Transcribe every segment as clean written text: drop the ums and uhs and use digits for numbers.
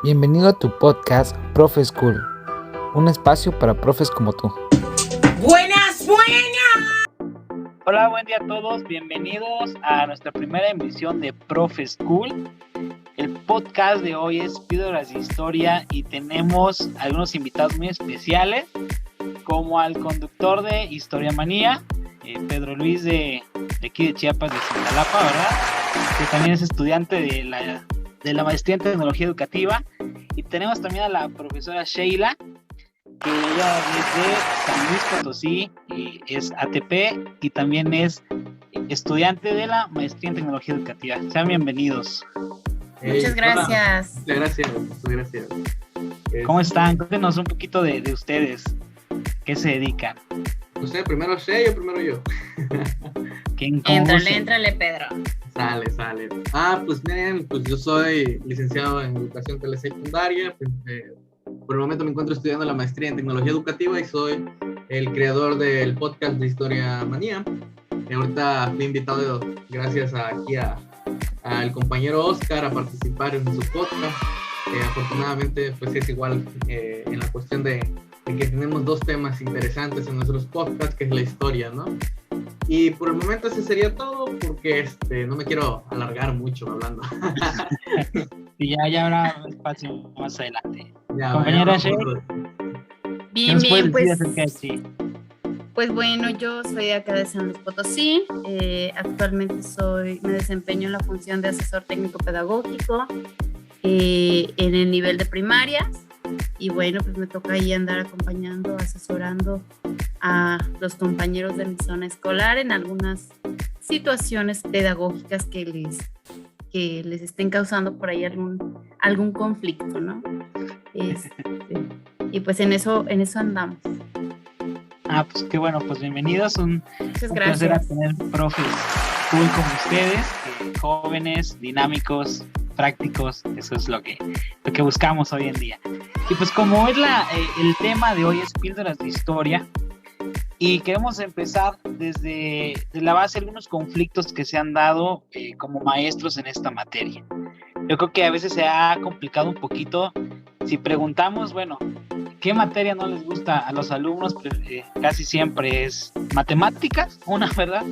Bienvenido a tu podcast Profe School, un espacio para profes como tú. ¡Buenas, buenas! Hola, buen día a todos, bienvenidos a nuestra primera emisión de Profe School. El podcast de hoy es Píldoras de Historia y tenemos algunos invitados muy especiales, como al conductor de Historia Manía, Pedro Luis de aquí de Chiapas, de Cintalapa, ¿verdad? Que también es estudiante de la maestría en tecnología educativa. Y tenemos también a la profesora Sheila, que ella es de San Luis Potosí, es ATP y también es estudiante de la maestría en tecnología educativa. Sean bienvenidos. Muchas gracias. Muchas gracias. ¿Cómo están? Cuéntenos un poquito de ustedes. ¿Qué se dedican? ¿Usted primero Shey o primero yo? Éntrale, Pedro. Sale. Pues miren, pues yo soy licenciado en educación telesecundaria. Por el momento me encuentro estudiando la maestría en tecnología educativa y soy el creador del podcast de Historia Manía. Ahorita fui invitado gracias al compañero Oscar a participar en su podcast. Afortunadamente pues es igual en la cuestión de que tenemos dos temas interesantes en nuestros podcasts, que es la historia, ¿no? Y por el momento ese sería todo, porque no me quiero alargar mucho hablando. Y ya habrá espacio más adelante. Compañera Sheila. Bien, Sí. Pues bueno, yo soy de acá de San Luis Potosí. Actualmente me desempeño en la función de asesor técnico pedagógico en el nivel de primarias. Y bueno, pues me toca ahí andar acompañando, asesorando a los compañeros de mi zona escolar en algunas situaciones pedagógicas que les estén causando por ahí algún conflicto, ¿no? Y pues en eso andamos. Pues qué bueno, pues bienvenidos. Muchas un gracias. placer tener profes cool como ustedes, jóvenes, dinámicos, prácticos. Eso es lo que buscamos hoy en día. Y pues como es el tema de hoy es píldoras de historia, y queremos empezar desde la base de algunos conflictos que se han dado como maestros en esta materia. Yo creo que a veces se ha complicado un poquito. Si preguntamos, bueno, ¿qué materia no les gusta a los alumnos? Casi siempre es matemáticas, una, ¿verdad?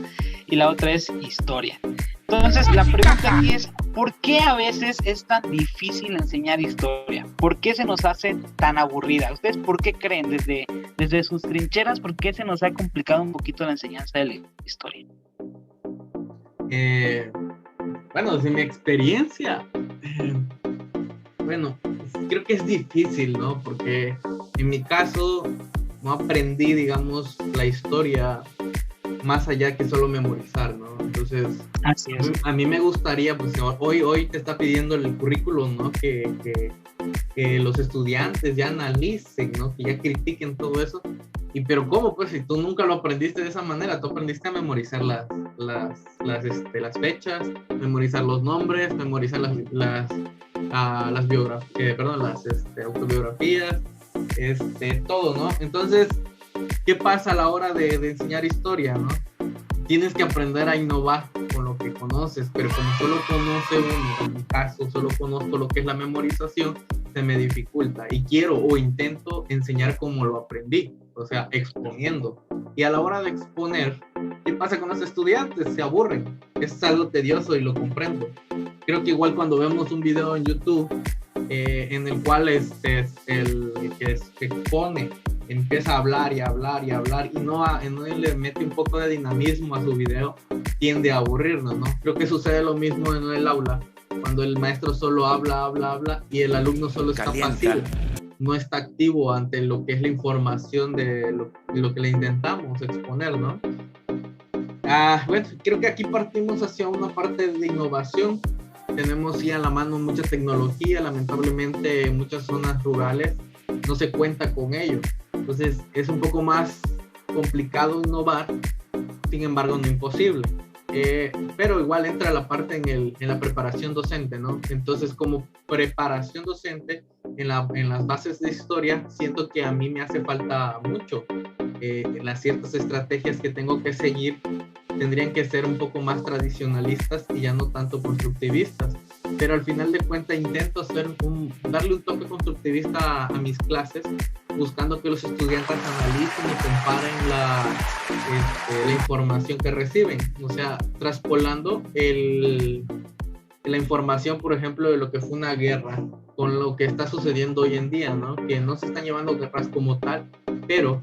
Y la otra es historia. Entonces, la pregunta aquí es, ¿por qué a veces es tan difícil enseñar historia? ¿Por qué se nos hace tan aburrida? ¿Ustedes por qué creen desde sus trincheras, por qué se nos ha complicado un poquito la enseñanza de la historia? Bueno, desde mi experiencia, creo que es difícil, ¿no? Porque en mi caso no aprendí, digamos, la historia más allá que solo memorizar, ¿no? Entonces, así es. A mí me gustaría, pues hoy te está pidiendo el currículum, ¿no? Que los estudiantes ya analicen, ¿no? Que ya critiquen todo eso. Pero ¿cómo? Pues si tú nunca lo aprendiste de esa manera, tú aprendiste a memorizar las fechas, memorizar los nombres, memorizar las autobiografías, todo, ¿no? Entonces, ¿qué pasa a la hora de enseñar historia, no? Tienes que aprender a innovar con lo que conoces, pero como solo conoce uno, en mi caso, solo conozco lo que es la memorización, se me dificulta y quiero o intento enseñar como lo aprendí, o sea, exponiendo. Y a la hora de exponer, ¿qué pasa con los estudiantes? Se aburren. Es algo tedioso y lo comprendo. Creo que igual cuando vemos un video en YouTube en el cual el que expone empieza a hablar y no le mete un poco de dinamismo a su video, tiende a aburrirnos, ¿no? Creo que sucede lo mismo en el aula, cuando el maestro solo habla y el alumno solo está pasivo, no está activo ante lo que es la información de lo que le intentamos exponer, ¿no? Creo que aquí partimos hacia una parte de innovación. Tenemos ya a la mano mucha tecnología, lamentablemente en muchas zonas rurales no se cuenta con ello. Entonces es un poco más complicado innovar, sin embargo no imposible. Pero igual entra la parte en la preparación docente, ¿no? Entonces como preparación docente en las bases de historia, siento que a mí me hace falta mucho. Las ciertas estrategias que tengo que seguir tendrían que ser un poco más tradicionalistas y ya no tanto constructivistas. pero al final de cuentas intento darle un toque constructivista a mis clases, buscando que los estudiantes analicen y comparen la información que reciben, o sea, traspolando la información, por ejemplo, de lo que fue una guerra con lo que está sucediendo hoy en día, ¿no? Que no se están llevando guerras como tal, pero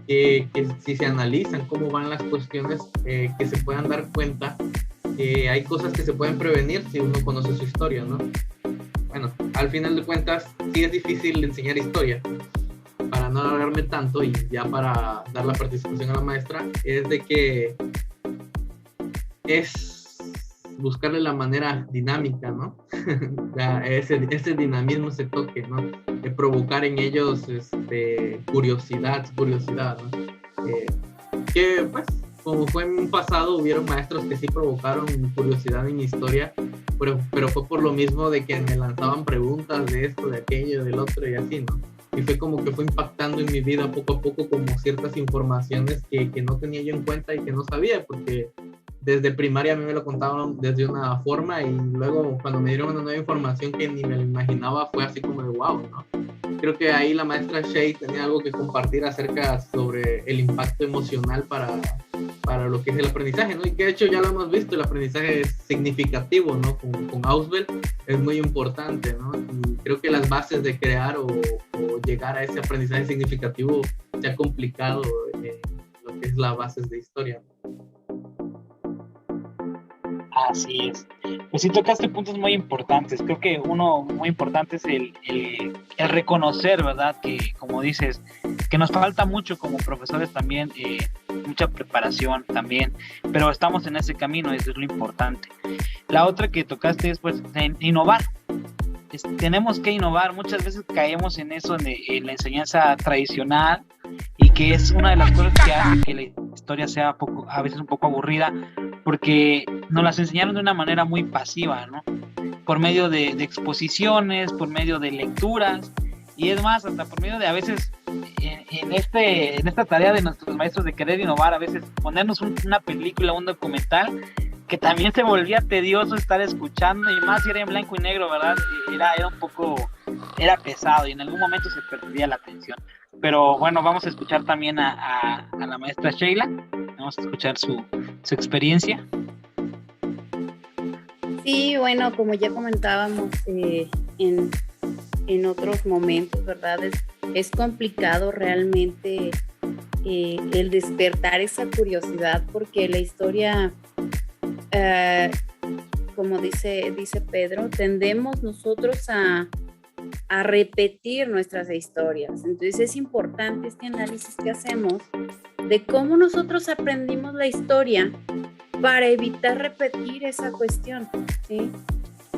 que si se analizan cómo van las cuestiones, que se puedan dar cuenta que hay cosas que se pueden prevenir si uno conoce su historia, ¿no? Bueno, al final de cuentas, sí es difícil enseñar historia. Para no alargarme tanto y ya para dar la participación a la maestra, es de que es buscarle la manera dinámica, ¿no? ese dinamismo, ese toque, ¿no? De provocar en ellos curiosidad, ¿no? Que pues, como fue en un pasado, hubieron maestros que sí provocaron curiosidad en historia, pero fue por lo mismo de que me lanzaban preguntas de esto, de aquello, del otro y así, ¿no? Y fue como que fue impactando en mi vida poco a poco como ciertas informaciones que no tenía yo en cuenta y que no sabía, porque desde primaria a mí me lo contaban desde una forma y luego cuando me dieron una nueva información que ni me lo imaginaba, fue así como de wow, ¿no? Creo que ahí la maestra Shea tenía algo que compartir acerca sobre el impacto emocional para lo que es el aprendizaje, ¿no? Y que de hecho ya lo hemos visto, el aprendizaje es significativo, ¿no? Con Ausubel es muy importante, ¿no? Y creo que las bases de crear o llegar a ese aprendizaje significativo se ha complicado lo que es las bases de historia. Así es. Pues sí tocaste puntos muy importantes. Creo que uno muy importante es el reconocer, ¿verdad? Que, como dices, que nos falta mucho como profesores también, mucha preparación también, pero estamos en ese camino, eso es lo importante. La otra que tocaste es, pues, innovar. Tenemos que innovar. Muchas veces caemos en eso, en la enseñanza tradicional, y que es una de las cosas que hace que la historia sea a veces un poco aburrida, porque nos las enseñaron de una manera muy pasiva, ¿no? Por medio de exposiciones, por medio de lecturas, y es más, hasta por medio de a veces, en esta tarea de nuestros maestros de querer innovar, a veces ponernos una película, un documental, que también se volvía tedioso estar escuchando, y más si era en blanco y negro, ¿verdad? Era un poco, era pesado, y en algún momento se perdía la atención. Pero bueno, vamos a escuchar también a la maestra Sheila, vamos a escuchar su experiencia. Sí, bueno, como ya comentábamos en otros momentos, ¿verdad? Es complicado realmente el despertar esa curiosidad, porque la historia, como dice Pedro, tendemos nosotros a repetir nuestras historias. Entonces es importante este análisis que hacemos de cómo nosotros aprendimos la historia para evitar repetir esa cuestión, ¿sí?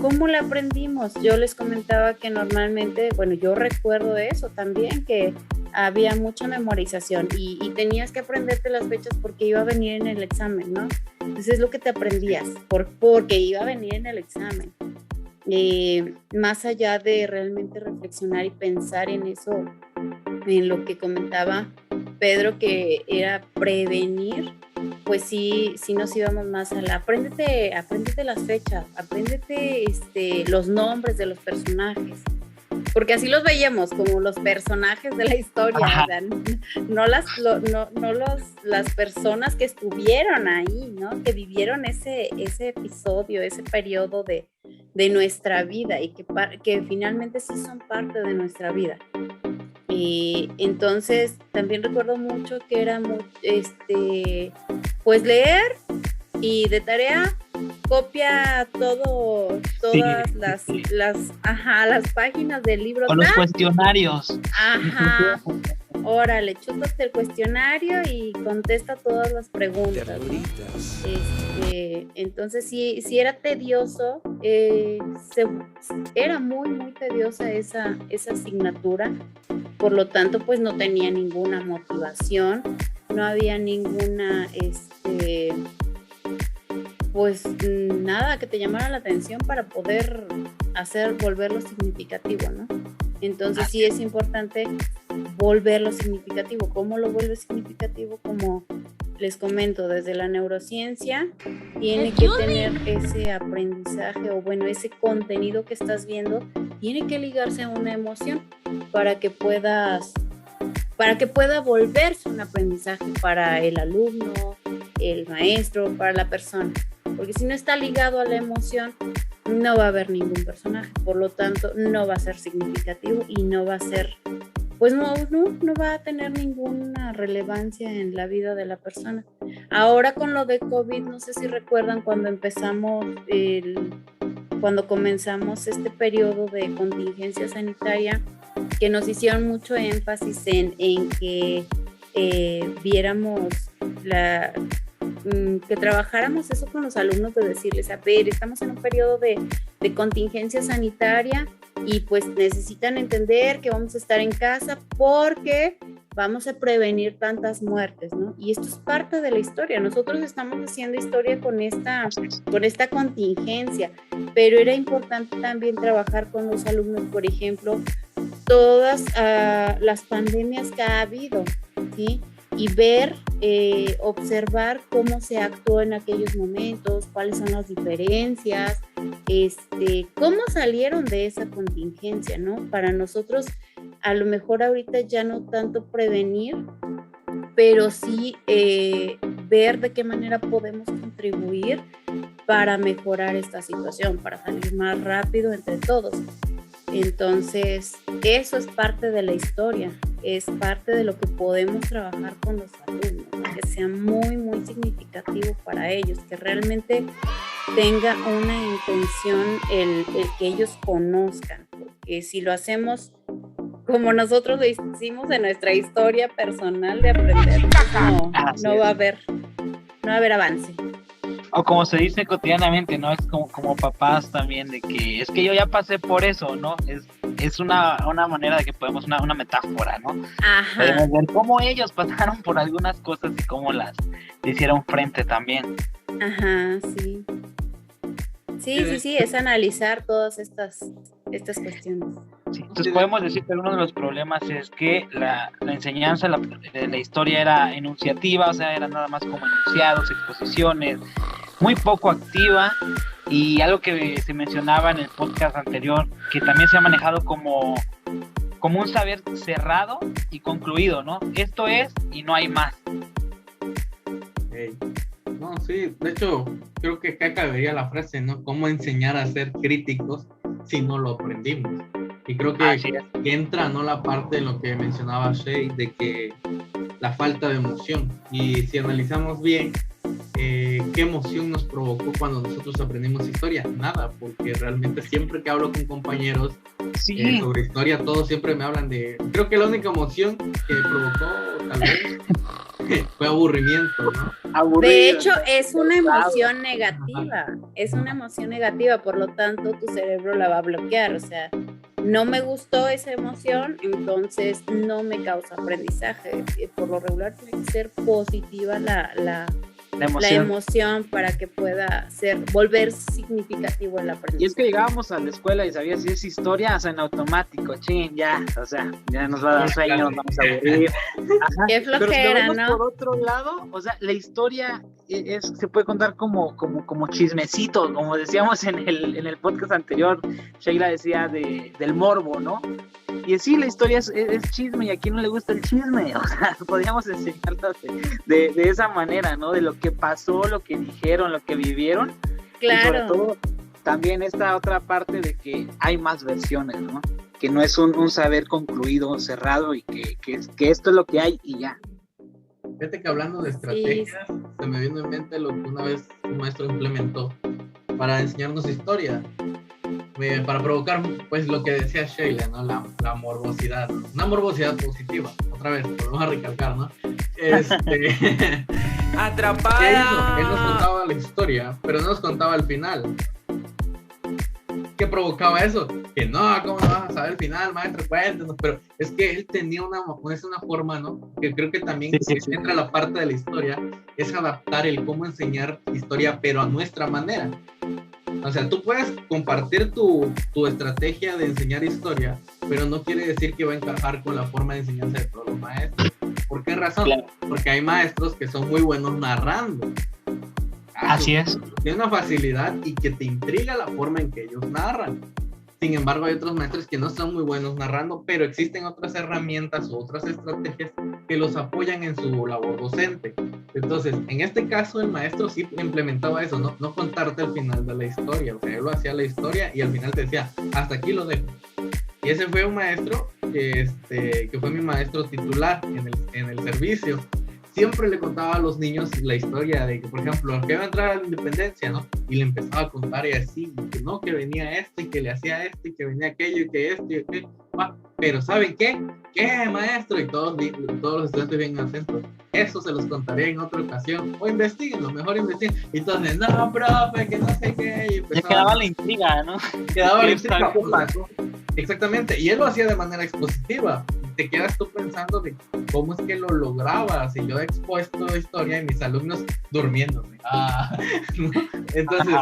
¿Cómo la aprendimos? Yo les comentaba que normalmente, bueno, yo recuerdo eso también, que había mucha memorización y tenías que aprenderte las fechas porque iba a venir en el examen, ¿no? Entonces es lo que te aprendías, porque iba a venir en el examen. Más allá de realmente reflexionar y pensar en eso, en lo que comentaba Pedro, que era prevenir, pues sí nos íbamos más a apréndete las fechas, apréndete los nombres de los personajes, porque así los veíamos como los personajes de la historia, o sea, no las personas que estuvieron ahí, ¿no? Que vivieron ese episodio, ese periodo de nuestra vida y que finalmente sí son parte de nuestra vida. Entonces también recuerdo mucho que era pues leer, y de tarea copia todas las páginas del libro. O los cuestionarios. Ajá. Órale, chútate el cuestionario y contesta todas las preguntas, ¿no? Entonces sí era tedioso, era muy, muy tediosa esa asignatura. Por lo tanto, pues no tenía ninguna motivación, no había ninguna, pues nada que te llamara la atención para poder volverlo significativo, ¿no? Entonces sí es importante volverlo significativo. ¿Cómo lo vuelves significativo? Como les comento, desde la neurociencia, tiene que tener ese aprendizaje o bueno, ese contenido que estás viendo, tiene que ligarse a una emoción para que pueda volverse un aprendizaje para el alumno, el maestro, para la persona. Porque si no está ligado a la emoción, no va a haber ningún personaje, por lo tanto no va a ser significativo y no va a ser, pues no va a tener ninguna relevancia en la vida de la persona. Ahora con lo de COVID, no sé si recuerdan cuando comenzamos este periodo de contingencia sanitaria, que nos hicieron mucho énfasis en que viéramos que trabajáramos eso con los alumnos, de decirles, a ver, estamos en un periodo de contingencia sanitaria y pues necesitan entender que vamos a estar en casa porque vamos a prevenir tantas muertes, ¿no? Y esto es parte de la historia. Nosotros estamos haciendo historia con esta contingencia, pero era importante también trabajar con los alumnos, por ejemplo, todas las pandemias que ha habido, ¿sí? Y ver, observar cómo se actuó en aquellos momentos, cuáles son las diferencias, cómo salieron de esa contingencia, ¿no? Para nosotros, a lo mejor ahorita ya no tanto prevenir, pero sí ver de qué manera podemos contribuir para mejorar esta situación, para salir más rápido entre todos. Entonces, eso es parte de la historia, es parte de lo que podemos trabajar con los alumnos, que sea muy, muy significativo para ellos, que realmente tenga una intención el que ellos conozcan, porque si lo hacemos como nosotros lo hicimos en nuestra historia personal de aprender, pues no va a haber avance. O como se dice cotidianamente, ¿no? Es como papás también, de que es que yo ya pasé por eso, ¿no? Es una manera de que podemos, una metáfora, ¿no? Ajá. Podemos ver cómo ellos pasaron por algunas cosas y cómo las hicieron frente también. Ajá, sí. Sí, es analizar todas estas cuestiones. Sí, entonces podemos decir que uno de los problemas es que la enseñanza, la historia era enunciativa, o sea, era nada más como enunciados, exposiciones, muy poco activa, y algo que se mencionaba en el podcast anterior, que también se ha manejado como un saber cerrado y concluido, ¿no? Esto es y no hay más. Hey. No, sí, de hecho, creo que acá cabería la frase, ¿no? ¿Cómo enseñar a ser críticos si no lo aprendimos? Y creo que entra, ¿no? La parte de lo que mencionaba Shay, de que la falta de emoción. Y si analizamos bien, ¿qué emoción nos provocó cuando nosotros aprendimos historia? Nada, porque realmente siempre que hablo con compañeros sobre historia, todos siempre me hablan de... Creo que la única emoción que provocó, tal vez, fue aburrimiento, ¿no? De hecho, es una emoción negativa. Es una emoción negativa, por lo tanto, tu cerebro la va a bloquear. O sea, no me gustó esa emoción, entonces no me causa aprendizaje. Por lo regular tiene que ser positiva la emoción para que pueda volver significativo el aprendizaje. Y es que llegábamos a la escuela y sabías si es historia, o sea, en automático, ya nos va a dar sueño, nos vamos a aburrir. Ajá. Qué flojera, pero ¿no? Por otro lado, o sea, la historia se puede contar como chismecito, como decíamos en el podcast anterior. Sheila decía del morbo, ¿no? Y sí, la historia es chisme, y a quién no le gusta el chisme, o sea, podríamos enseñarlas de esa manera, ¿no? De lo que pasó, lo que dijeron, lo que vivieron. Claro. Y sobre todo, también esta otra parte de que hay más versiones, ¿no? Que no es un saber concluido, cerrado, y que esto es lo que hay y ya. Fíjate que hablando de estrategias, se me vino en mente lo que una vez un maestro implementó para enseñarnos historia. Para provocar, pues, lo que decía Sheila, ¿no? La morbosidad, una morbosidad positiva, otra vez, volvemos a recalcar, ¿no? ¡Atrapada! Él nos contaba la historia, pero no nos contaba el final. ¿Qué provocaba eso? Que no, ¿cómo no vas a saber el final, maestro? Cuéntanos. Pero es que él tenía una forma, ¿no? Que creo que también entra la parte de la historia, es adaptar el cómo enseñar historia, pero a nuestra manera. O sea, tú puedes compartir tu estrategia de enseñar historia, pero no quiere decir que va a encajar con la forma de enseñanza de todos los maestros. ¿Por qué razón? Claro. Porque hay maestros que son muy buenos narrando. Así es. Tiene una facilidad y que te intriga la forma en que ellos narran. Sin embargo, hay otros maestros que no son muy buenos narrando, pero existen otras herramientas o otras estrategias que los apoyan en su labor docente. Entonces, en este caso, el maestro sí implementaba eso, no contarte el final de la historia. O sea, él lo hacía la historia y al final te decía, hasta aquí lo dejo. Y ese fue un maestro que fue mi maestro titular en el servicio. Siempre le contaba a los niños la historia de que, por ejemplo, que iba a entrar a la independencia, ¿no? Y le empezaba a contar y así, y que no, que venía este, y que le hacía este, y que venía aquello, y que este, y aquello. Pero ¿saben qué? ¿Qué, maestro? Y todos los estudiantes bien atentos. Eso se los contaré en otra ocasión. O investiguenlo, mejor investiguen. Y entonces, no, profe, que no sé qué. Y ya quedaba la intriga, ¿no? Quedaba la intriga. Exactamente. Y él lo hacía de manera expositiva. Te quedas tú pensando de cómo es que lo lograba. Si yo he expuesto historia y mis alumnos durmiéndome. ¿No? Entonces,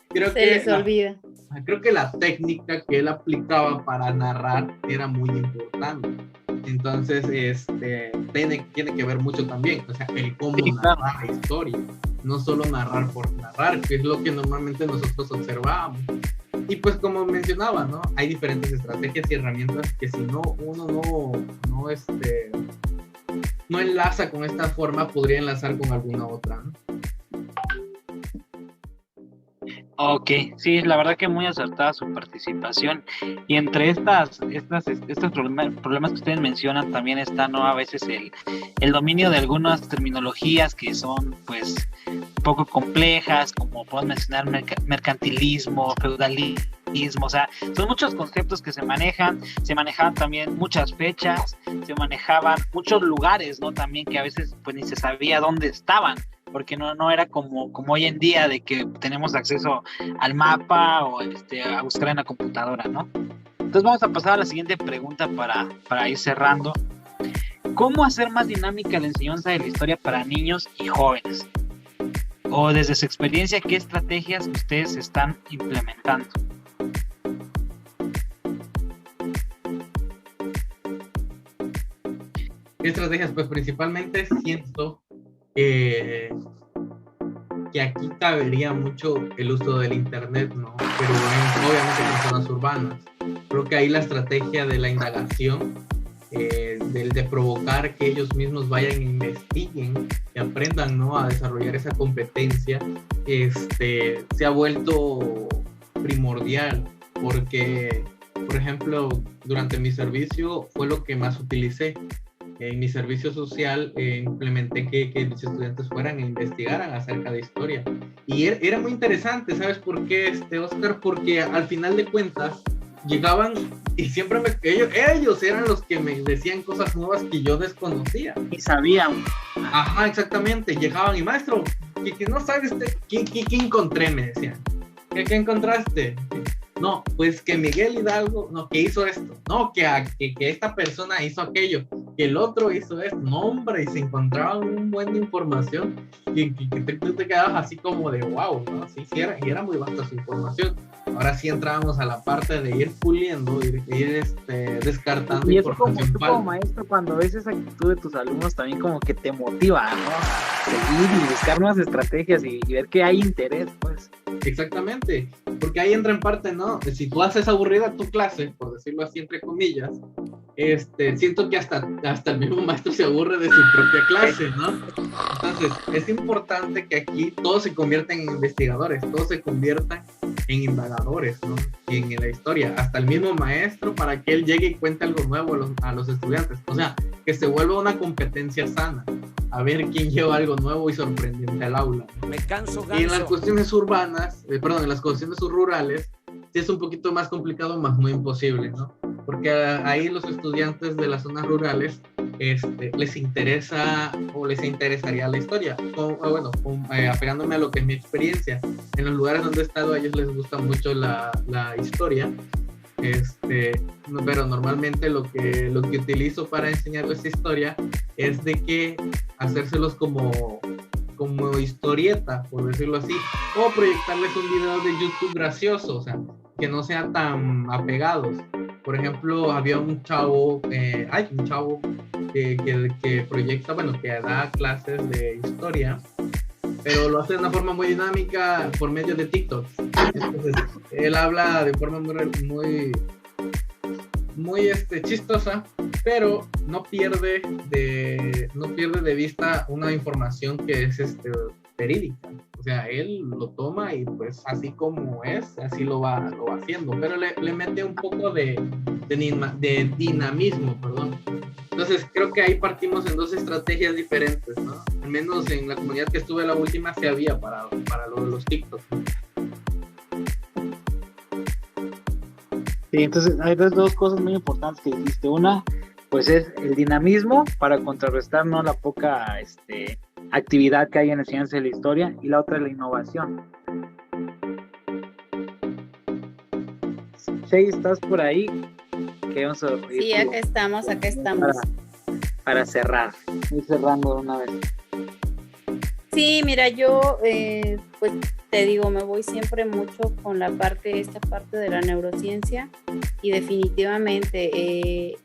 creo Se que les olvida. Creo que la técnica que él aplicaba para narrar era muy importante. Entonces, tiene que ver mucho también, o sea, el cómo narrar la historia, no solo narrar por narrar, que es lo que normalmente nosotros observábamos. Y pues como mencionaba, ¿no? Hay diferentes estrategias y herramientas que si uno no enlaza con esta forma, podría enlazar con alguna otra, ¿no? Ok, sí, la verdad que muy acertada su participación. Y entre estos problemas que ustedes mencionan también está, ¿no? A veces el dominio de algunas terminologías que son, pues, poco complejas, como puedo mencionar mercantilismo, feudalismo, o sea, son muchos conceptos que se manejaban también muchas fechas, se manejaban muchos lugares, ¿no? También que a veces pues ni se sabía dónde estaban, porque no era como hoy en día de que tenemos acceso al mapa o a buscar en la computadora, ¿no? Entonces vamos a pasar a la siguiente pregunta para ir cerrando. ¿Cómo hacer más dinámica la enseñanza de la historia para niños y jóvenes? O desde su experiencia, ¿qué estrategias ustedes están implementando? ¿Qué estrategias? Pues principalmente siento que aquí cabería mucho el uso del internet, ¿no? Pero obviamente en zonas urbanas. Creo que ahí la estrategia de la indagación, de provocar que ellos mismos vayan e investiguen y aprendan, ¿no? A desarrollar esa competencia, se ha vuelto primordial, porque, por ejemplo, durante mi servicio fue lo que más utilicé. En mi servicio social implementé que mis estudiantes fueran e investigaran acerca de historia. Y era muy interesante, ¿sabes por qué, Oscar? Porque al final de cuentas llegaban y siempre ellos eran los que me decían cosas nuevas que yo desconocía. Y sabían. Ajá, exactamente. Llegaban y, maestro, que no sabes ¿qué encontré? Me decían. ¿Qué encontraste? No, pues que Miguel Hidalgo, no, que hizo esto, no, que esta persona hizo aquello, que el otro hizo esto, no, hombre, y se encontraba un buen de información y tú te quedabas así como de wow, ¿no? Sí, era muy vasta su información. Ahora sí entrábamos a la parte de ir puliendo, ir descartando y eso información como, como maestro, cuando ves esa actitud de tus alumnos también como que te motiva, ¿no? Seguir y buscar nuevas estrategias y ver que hay interés, pues. Exactamente, porque ahí entra en parte, ¿no? Si tú haces aburrida tu clase, por decirlo así entre comillas, siento que hasta el mismo maestro se aburre de su propia clase, ¿no? Entonces, es importante que aquí todos se conviertan en investigadores, todos se conviertan en indagadores, ¿no? En la historia, hasta el mismo maestro, para que él llegue y cuente algo nuevo a los estudiantes. O sea, que se vuelva una competencia sana, a ver quién lleva algo nuevo y sorprendente al aula. Me canso, ganso. Y en las cuestiones urbanas, en las cuestiones rurales, sí es un poquito más complicado, más no imposible, ¿no? Porque ahí los estudiantes de las zonas rurales les interesa o les interesaría la historia. Apegándome a lo que es mi experiencia, en los lugares donde he estado a ellos les gusta mucho la historia, pero normalmente lo que utilizo para enseñarles historia es de que hacérselos como historieta, por decirlo así, o proyectarles un video de YouTube gracioso, o sea, que no sean tan apegados. por ejemplo, había un chavo, hay un chavo que proyecta, bueno, que da clases de historia, pero lo hace de una forma muy dinámica por medio de TikTok. Entonces, él habla de forma muy chistosa, pero no pierde de vista una información que es verídica. O sea, él lo toma y pues así como es, así lo va haciendo, pero le mete un poco de dinamismo, perdón. Entonces creo que ahí partimos en dos estrategias diferentes, ¿no? Al menos en la comunidad que estuve la última se había para lo de los TikTok. Sí, entonces hay dos cosas muy importantes que dijiste. Una, pues es el dinamismo para contrarrestar, ¿no?, la poca actividad que hay en la enseñanza de la historia, y la otra es la innovación. Shay, ¿estás por ahí? Sí, acá estamos. Para cerrar, voy cerrando de una vez. Sí, mira, yo pues te digo, me voy siempre mucho con esta parte de la neurociencia, y definitivamente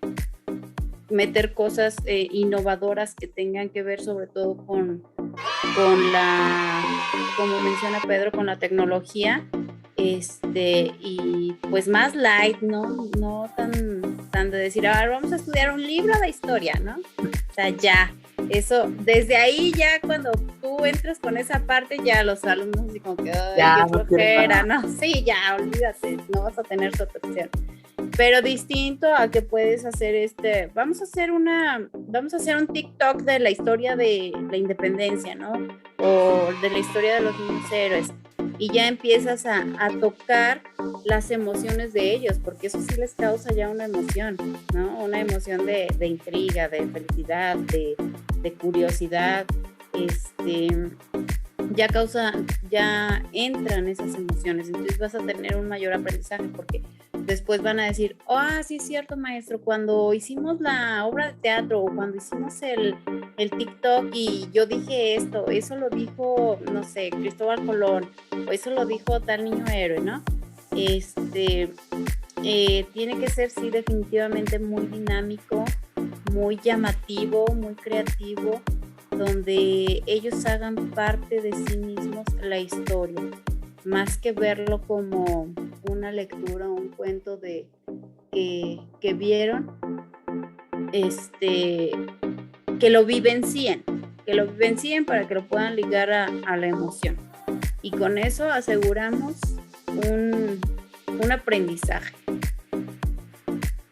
meter cosas innovadoras que tengan que ver sobre todo con la, como menciona Pedro, con la tecnología, y pues más light, no tan de decir, a ver, vamos a estudiar un libro de historia, ¿no? O sea, ya, eso, desde ahí ya cuando tú entras con esa parte, ya los alumnos así como que, ay, ya, qué flojera, ¿no? Sí, ya, olvídate, no vas a tener su atención. Pero distinto a que puedes hacer vamos a hacer un TikTok de la historia de la independencia, ¿no? O de la historia de los niños héroes. Y ya empiezas a tocar las emociones de ellos, porque eso sí les causa ya una emoción, ¿no? Una emoción de intriga, de felicidad, de curiosidad, ya entran esas emociones, entonces vas a tener un mayor aprendizaje, porque después van a decir, sí es cierto, maestro, cuando hicimos la obra de teatro, o cuando hicimos el TikTok y yo dije esto, eso lo dijo, no sé, Cristóbal Colón, o eso lo dijo tal niño héroe, ¿no? Tiene que ser, sí, definitivamente muy dinámico, muy llamativo, muy creativo, donde ellos hagan parte de sí mismos la historia, más que verlo como una lectura, un cuento que vieron, que lo vivencien para que lo puedan ligar a la emoción, y con eso aseguramos un aprendizaje.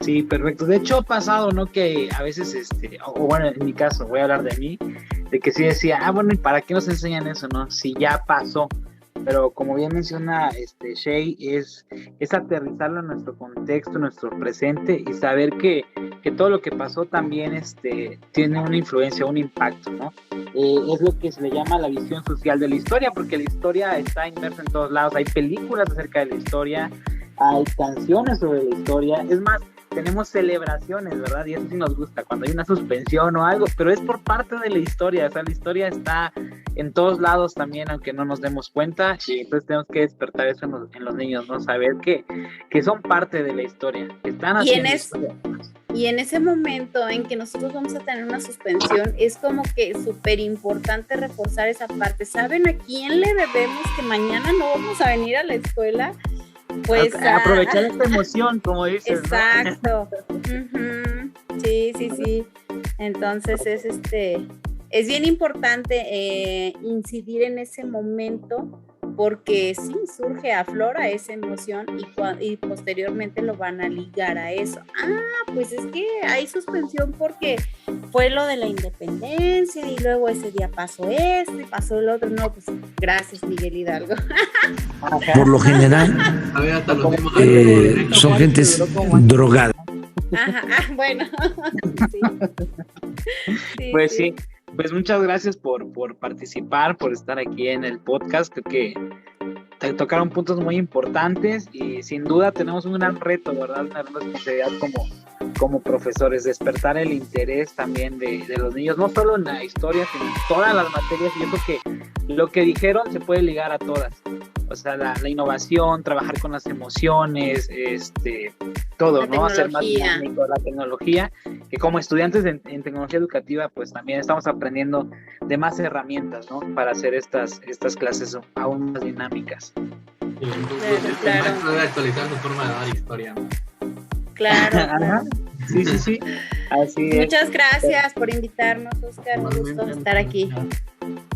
Sí, perfecto. De hecho, ha pasado, ¿no?, que a veces, o bueno, en mi caso, voy a hablar de mí, de que sí decía, bueno, ¿y para qué nos enseñan eso, no? Si ya pasó. Pero como bien menciona Shay, es aterrizarlo en nuestro contexto, en nuestro presente, y saber que todo lo que pasó también tiene una influencia, un impacto, ¿no? Es lo que se le llama la visión social de la historia, porque la historia está inmersa en todos lados. Hay películas acerca de la historia, hay canciones sobre la historia, es más, tenemos celebraciones, ¿verdad? Y eso sí nos gusta, cuando hay una suspensión o algo, pero es por parte de la historia. O sea, la historia está en todos lados también, aunque no nos demos cuenta, y entonces tenemos que despertar eso en los niños, ¿no? Saber que son parte de la historia, que están haciendo historia. Y en ese momento en que nosotros vamos a tener una suspensión, es como que súper importante reforzar esa parte. ¿Saben a quién le debemos que mañana no vamos a venir a la escuela? Pues aprovechar esta emoción, como dices. Exacto. ¿No? Uh-huh. Sí. Entonces es bien importante incidir en ese momento, porque sí surge, aflora esa emoción, y posteriormente lo van a ligar a eso. Pues es que hay suspensión porque fue lo de la independencia, y luego ese día pasó y pasó el otro. No, pues gracias, Miguel Hidalgo. Por lo general son gentes drogadas. Bueno. Pues sí. Pues muchas gracias por participar, por estar aquí en el podcast. Creo que te tocaron puntos muy importantes, y sin duda tenemos un gran reto, ¿verdad? Una gran responsabilidad como profesores, despertar el interés también de los niños, no solo en la historia, sino en todas las materias. Yo creo que lo que dijeron se puede ligar a todas. O sea, la innovación, trabajar con las emociones, todo, La ¿no? Hacer más tecnología. dinámico la tecnología, que como estudiantes en tecnología educativa, pues también estamos aprendiendo de más herramientas, ¿no? Para hacer estas clases aún más dinámicas. Y el Claro. maestro debe actualizar su forma de dar historia, ¿no? Claro, Ajá. claro. Sí, así es. Muchas gracias por invitarnos, Oscar. Un gusto Igualmente, estar aquí.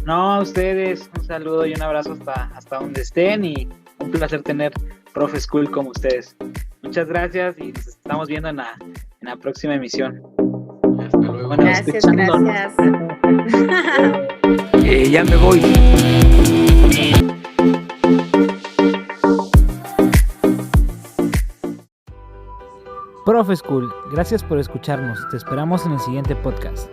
No, a ustedes, un saludo y un abrazo hasta donde estén y un placer tener Profe School como ustedes. Muchas gracias y nos estamos viendo en la próxima emisión. Hasta luego. Bueno, Gracias, escuchándonos. gracias. Ya me voy. Profe School, gracias por escucharnos. Te esperamos en el siguiente podcast.